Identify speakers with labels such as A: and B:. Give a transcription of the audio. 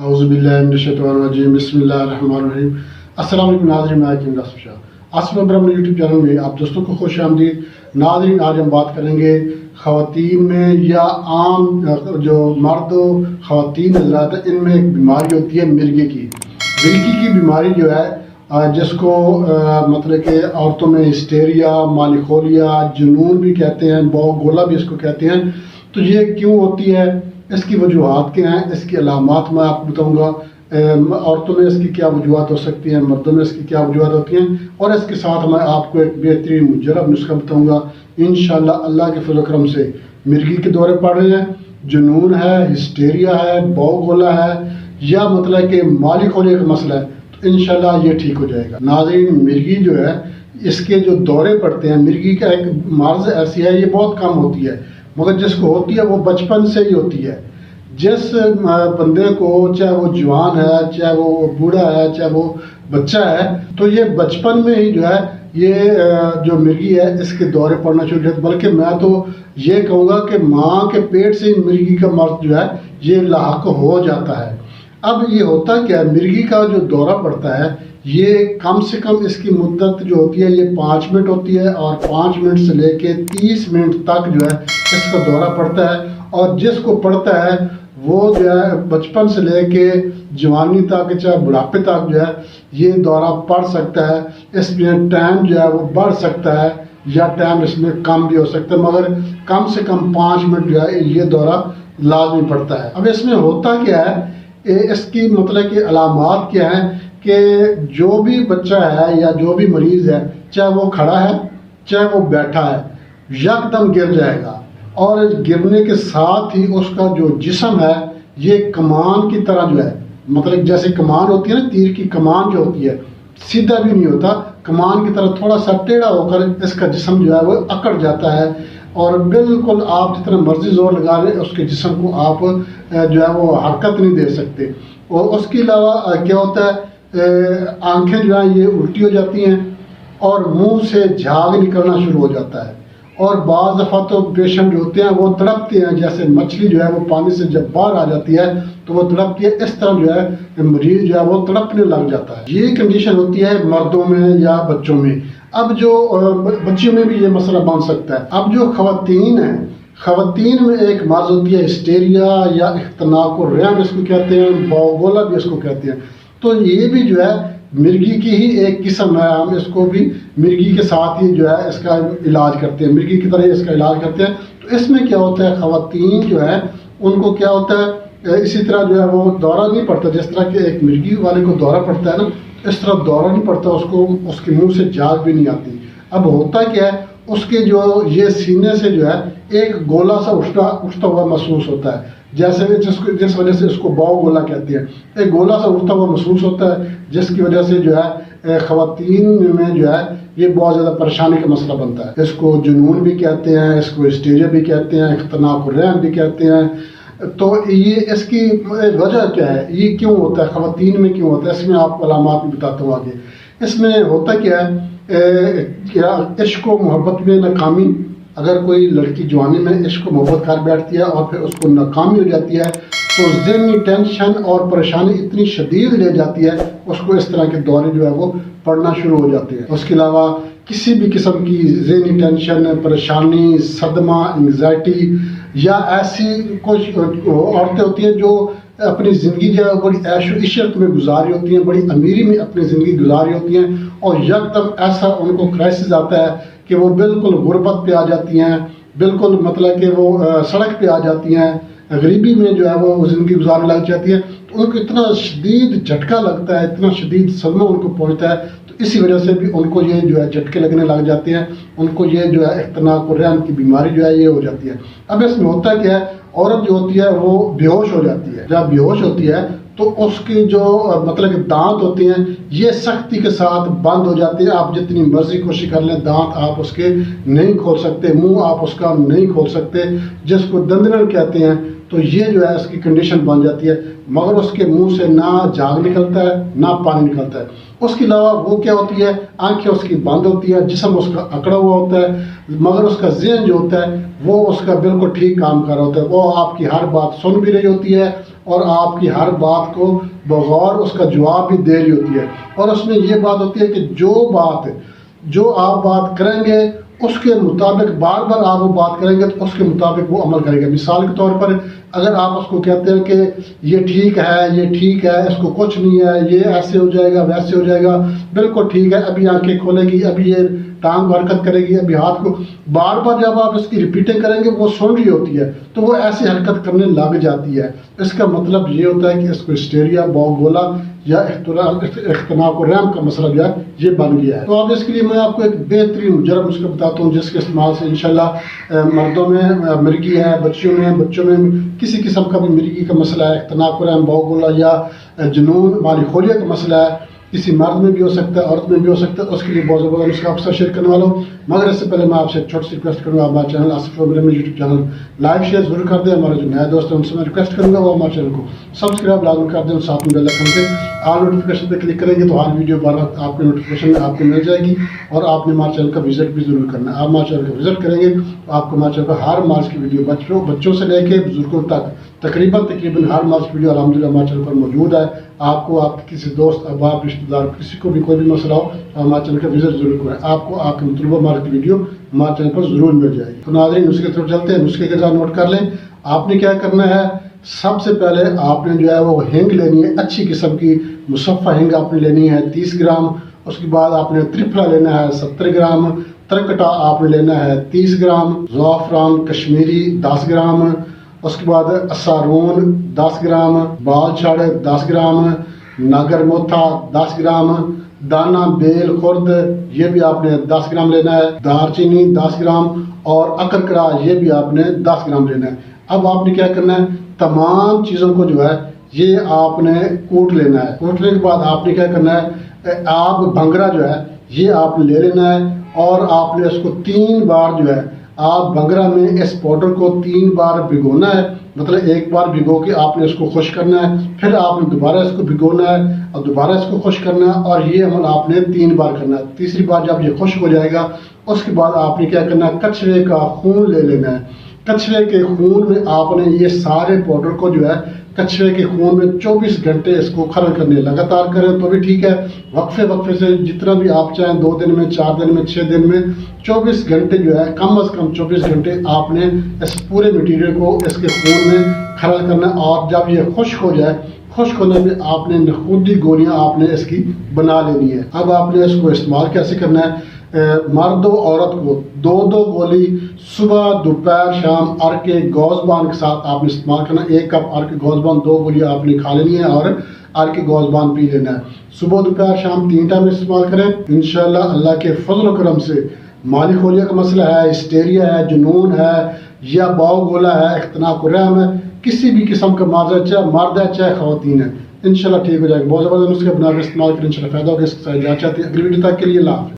A: औज़ुबिल्लाहिमिनश्शैतानिर्रजीम बिस्मिल्लाहिर्रहमानिर्रहीम। अस्सलाम वालेकुम नाज़रीन, मैं हकीम रासिफ शाह आसिफ ब्रह्म यूट्यूब चैनल में आप दोस्तों को खुश आमदीद। नाज़रीन, आज हम बात करेंगे ख़वातीन में या आम जो मर्द ख़वातीन हज़रात हैं, इनमें एक बीमारी होती है मिर्गी की बीमारी जो है जिसको मतलब कि औरतों में हिस्टेरिया, मालिकोलिया, जुनून भी कहते हैं, गोला भी इसको कहते हैं। तो ये क्यों होती है, इसकी वजूहात क्या हैं, इसकी अलामात मैं आपको बताऊंगा। औरतों में इसकी क्या वजूहात हो सकती हैं, मर्दों में इसकी क्या वजूहात होती हैं, और इसके साथ मैं आपको एक बेहतरीन मुजरब नुस्खा बताऊंगा इंशाअल्लाह। अल्लाह के फज़ल करम से मिर्गी के दौरे पड़ रहे हैं, जुनून है, हिस्टेरिया है, गोला है, या मतलब कि मालिकोलिया का मसला है, तो इंशाअल्लाह ये ठीक हो जाएगा। नाज़रीन, मिर्गी जो है इसके जो दौरे पड़ते हैं, मिर्गी का एक मर्ज ऐसी है, ये बहुत कम होती है, मगर जिसको होती है वो बचपन से ही होती है। जिस बंदे को, चाहे वो जवान है, चाहे वो बूढ़ा है, चाहे वो बच्चा है, तो ये बचपन में ही जो है ये जो मिर्गी है इसके दौरे पड़ना शुरू होते। बल्कि मैं तो ये कहूँगा कि माँ के पेट से मिर्गी का मर्ज जो है ये लाक हो जाता है। अब ये होता क्या है, मिर्गी का जो दौरा पड़ता है ये कम से कम इसकी मुद्दत जो होती है ये 5 मिनट होती है, और 5 मिनट से लेके 30 मिनट तक जो है इसका दौरा पड़ता है। और जिसको पड़ता है वो जो है बचपन से लेके जवानी तक, चाहे बुढ़ापे तक जो है ये दौरा पड़ सकता है। इसमें टाइम जो है वो बढ़ सकता है या टाइम इसमें कम भी हो सकता है, मगर कम से कम 5 मिनट जो है ये दौरा लाजमी पड़ता है। अब इसमें होता क्या है, इसकी मतलब कि अलामात क्या है कि जो भी बच्चा है या जो भी मरीज़ है, चाहे वो खड़ा है चाहे वो बैठा है, यकदम गिर जाएगा। और गिरने के साथ ही उसका जो जिस्म है ये कमान की तरह जो है, मतलब जैसे कमान होती है ना, तीर की कमान जो होती है, सीधा भी नहीं होता, कमान की तरह थोड़ा सा टेढ़ा होकर इसका जिस्म जो है वो अकड़ जाता है। और बिल्कुल आप जितना मर्जी जोर लगा लें उसके जिस्म को आप जो है वो हरकत नहीं दे सकते। और उसके अलावा क्या होता है, आंखें जो है ये उल्टी हो जाती हैं और मुंह से झाग निकलना शुरू हो जाता है। और बाज़ दफ़ा तो पेशेंट जो होते हैं वो तड़पते हैं, जैसे मछली जो है वो पानी से जब बाहर आ जाती है तो वो तड़पती है, इस तरह जो है मरीज जो है वो तड़पने लग जाता है। ये कंडीशन होती है मर्दों में या बच्चों में। अब जो बच्चियों में भी ये मसला बन सकता है। अब जो ख़वातीन है, ख़वातीन में एक मर्ज होती है हिस्टेरिया या इख्तनाकुर रहम इसको कहते हैं, गोला भी इसको कहते हैं। तो ये भी जो है मिर्गी की ही एक किस्म है, हम इसको भी मिर्गी के साथ ही जो है इसका इलाज करते हैं, मिर्गी की तरह इसका इलाज करते हैं। तो इसमें क्या होता है, ख़वातीन जो है उनको क्या होता है, इसी तरह जो है वो दौरा नहीं पड़ता, जिस तरह के एक मिर्गी वाले को दौरा पड़ता है ना, इस तरह दौरा नहीं पड़ता उसको, उसके मुंह से झाग भी नहीं आती। अब होता क्या है, उसके जो ये सीने से जो है एक गोला सा उठता हुआ महसूस होता है, जैसे जिस वजह से इसको गोला कहते हैं। एक गोला सा उठता हुआ महसूस होता है, जिसकी वजह से जो है ख़वातीन में जो है ये बहुत ज़्यादा परेशानी का मसला बनता है। इसको जुनून भी कहते हैं, इसको हिस्टेरिया भी कहते हैं, इख्तनाकुर रहम भी कहते हैं। तो ये इसकी वजह क्या है, ये क्यों होता है, ख़वातीन में क्यों होता है, इसमें आपको अलामात भी बताता हूँ आगे। इसमें होता क्या है, क्या इश्क व मोहब्बत में नाकामी, अगर कोई लड़की जवानी में इश्क मोहब्बत कर बैठती है और फिर उसको नाकामी हो जाती है तो ज़हनी टेंशन और परेशानी इतनी शदीद ले जाती है, उसको इस तरह के दौरे जो है वो पड़ना शुरू हो जाते हैं। उसके अलावा किसी भी किस्म की ज़हनी टेंशन, परेशानी, सदमा, एंग्जाइटी, या ऐसी कुछ औरतें होती हैं जो अपनी ज़िंदगी जो है बड़ी ऐशो इशरत में गुजारी होती हैं, बड़ी अमीरी में अपनी ज़िंदगी गुजारी होती हैं, और यकदम ऐसा उनको क्राइसिस आता है कि वो बिल्कुल गुर्बत पे आ जाती हैं, बिल्कुल मतलब कि वो सड़क पे आ जाती हैं, गरीबी में जो है वो ज़िंदगी गुजारने लग जाती है। तो उनको इतना शदीद झटका लगता है, इतना शदीद सदमा उनको पहुँचता है, तो इसी वजह से भी उनको ये जो है झटके लगने लग जाते हैं, उनको ये जो है इख्तनाकुर रहम की बीमारी जो है ये हो जाती है। अब इसमें होता क्या है, औरत जो होती है वो बेहोश हो जाती है। जब बेहोश होती है तो उसके जो मतलब कि दांत होते हैं ये सख्ती के साथ बंद हो जाते हैं। आप जितनी मर्जी कोशिश कर लें, दांत आप उसके नहीं खोल सकते, मुंह आप उसका नहीं खोल सकते, जिसको दंदनन कहते हैं। तो ये जो है इसकी कंडीशन बन जाती है, मगर उसके मुंह से ना झाग निकलता है ना पानी निकलता है। उसके अलावा वो क्या होती है, आंखें उसकी बंद होती है, जिस्म उसका अकड़ा हुआ होता है, मगर उसका ज़हन जो होता है वो उसका बिल्कुल ठीक काम कर रहा होता है। वो आपकी हर बात सुन भी रही होती है اور آپ کی ہر بات کو بغور اس کا جواب بھی دے رہی ہوتی ہے، اور اس میں یہ بات ہوتی ہے کہ جو آپ بات کریں گے اس کے مطابق بار بار آپ وہ بات کریں گے تو اس کے مطابق وہ عمل کرے گا۔ مثال کے طور پر اگر آپ اس کو کہتے ہیں کہ یہ ٹھیک ہے، اس کو کچھ نہیں ہے، یہ ایسے ہو جائے گا، ویسے ہو جائے گا، بالکل ٹھیک ہے، ابھی آنکھیں کھولے گی، ابھی یہ ٹانگ حرکت کرے گی، ابھی ہاتھ کو، بار بار جب آپ اس کی ریپیٹنگ کریں گے وہ سن رہی ہوتی ہے تو وہ ایسی حرکت کرنے لگ جاتی ہے۔ اس کا مطلب یہ ہوتا ہے کہ اس کو ہسٹیریا، باگولا یا اختناق الرحم کا مسئلہ جو ہے یہ بن گیا ہے۔ تو اب اس کے لیے میں آپ کو ایک بہترین مجرب نسخہ بتاتا ہوں جس کے استعمال سے انشاءاللہ مردوں میں مرگی ہے، بچوں میں کسی قسم کا بھی مرگی کا مسئلہ ہے، اختناق الرحم، باگولا یا جنون مالیخولیا کا مسئلہ ہے، کسی مرد میں بھی ہو سکتا ہے، عورت میں بھی ہو سکتا ہے، اس کے لیے بہت زبردست نسخہ آپ سے شیئر کرنے والا ہوں۔ مگر اس سے پہلے میں آپ سے ایک چھوٹی سی ریکویسٹ کروں گا، ہمارے چینل آصف ابراہیم یوٹیوب چینل لائک شیئر ضرور کر دیں۔ ہمارے جو نئے دوست ہیں ان سے میں ریکویسٹ کروں گا وہ ہمارے چینل کو سبسکرائب لازم کر دیں، ساتھ میں بیل آئکن پہ آل نوٹیفیکیشن پہ کلک کریں گے تو ہر ویڈیو بار وقت آپ کے نوٹیفیکیشن آپ کو مل جائے گی، اور آپ نے ہمارے چینل کا وزٹ بھی ضرور کرنا ہے۔ آپ ہمارے چینل کا وزٹ کریں گے تو آپ کو ہمارے چینل کا ہر مارچ کی ویڈیو بچوں سے لے کے بزرگوں تک تقریباً ہر مارچ کی ویڈیو الحمدللہ ہمارے چینل پر موجود ہے۔ آپ کو آپ کے کسی دوست، احباب، رشتہ دار، کسی کو بھی کوئی بھی مسئلہ ہو تو ہمارے چینل کا وزٹ ضرور کریں، آپ کو آپ کے مطلوبہ مارچ کی ویڈیو ہمارے چینل پر ضرور مل جائے گی۔ تو ناظرین نسخے کی طرف چلتے ہیں، نسخے کے ساتھ نوٹ کر لیں۔ آپ نے کیا کرنا ہے، سب سے پہلے آپ نے جو ہے وہ ہینگ لینی ہے، اچھی قسم کی مصفہ ہینگ آپ نے لینی ہے 30 گرام، اس کے بعد آپ نے ترفلا لینا ہے 70 گرام، ترکٹا آپ نے لینا ہے 30 گرام، زعفران کشمیری 10 گرام، اس کے بعد اسارون 10 گرام، بال چھڑ 10 گرام، ناگر موتھا 10 گرام، دانا بیل خرد یہ بھی آپ نے 10 گرام لینا ہے، دار چینی 10 گرام، اور اکرکڑا یہ بھی آپ نے 10 گرام لینا ہے۔ اب آپ نے کیا کرنا ہے، تمام چیزوں کو جو ہے یہ آپ نے کوٹ لینا ہے۔ کوٹنے کے بعد آپ نے کیا کرنا ہے، آپ بھنگرا جو ہے یہ آپ نے لے لینا ہے، اور آپ نے اس کو 3 بار جو ہے آپ بھنگرا میں اس پاؤڈر کو 3 بار بھگونا ہے، مطلب ایک بار بھگو کے آپ نے اس کو خشک کرنا ہے، پھر آپ نے دوبارہ اس کو بھگونا ہے اور دوبارہ اس کو خشک کرنا ہے، اور یہ عمل آپ نے 3 بار کرنا ہے۔ تیسری بار جب یہ خشک ہو جائے گا اس کے بعد آپ نے کیا کرنا ہے، کچھوے کا خون لے لینا ہے۔ کچھوے کے خون میں آپ نے یہ سارے پاؤڈر کو جو ہے کچھوے کے خون میں 24 گھنٹے اس کو کھرل کرنے، لگاتار کریں تو بھی ٹھیک ہے، وقفے سے جتنا بھی آپ چاہیں، 2 دن میں، 4 دن میں، 6 دن میں، 24 گھنٹے جو ہے کم از کم 24 گھنٹے آپ نے اس پورے مٹیریل کو اس کے خون میں کھرل کرنا، اور جب یہ خشک ہو جائے، خشک ہونے میں آپ نے نخودی گولیاں آپ نے اس کی بنا لینی ہے۔ اب آپ نے اس کو استعمال کیسے کرنا ہے، مرد و عورت کو 2 گولی صبح، دوپہر، شام ارک گوزبان کے ساتھ آپ نے استعمال کرنا۔ 1 کپ ارک گوزبان 2 گولیاں آپ نے کھا لینی ہے اور ارک گوزبان پی لینا ہے۔ صبح، دوپہر، شام 3 ٹائم استعمال کریں، انشاءاللہ اللہ کے فضل و کرم سے مالیخولیا کا مسئلہ ہے، ہسٹیریا ہے، جنون ہے یا باگولا ہے، اختناق الرحم ہے، کسی بھی قسم کا مرض ہے، چاہے مرد ہے چاہے خواتین ہے، انشاءاللہ ٹھیک ہو جائے گا۔ بہت زبردست نسخے بنا کر استعمال کریں، انشاءاللہ فائدہ ہوگا۔ اس کے ساتھ اجازت چاہتے ہیں، اگلی ویڈیو تک کے لیے اللہ حافظ۔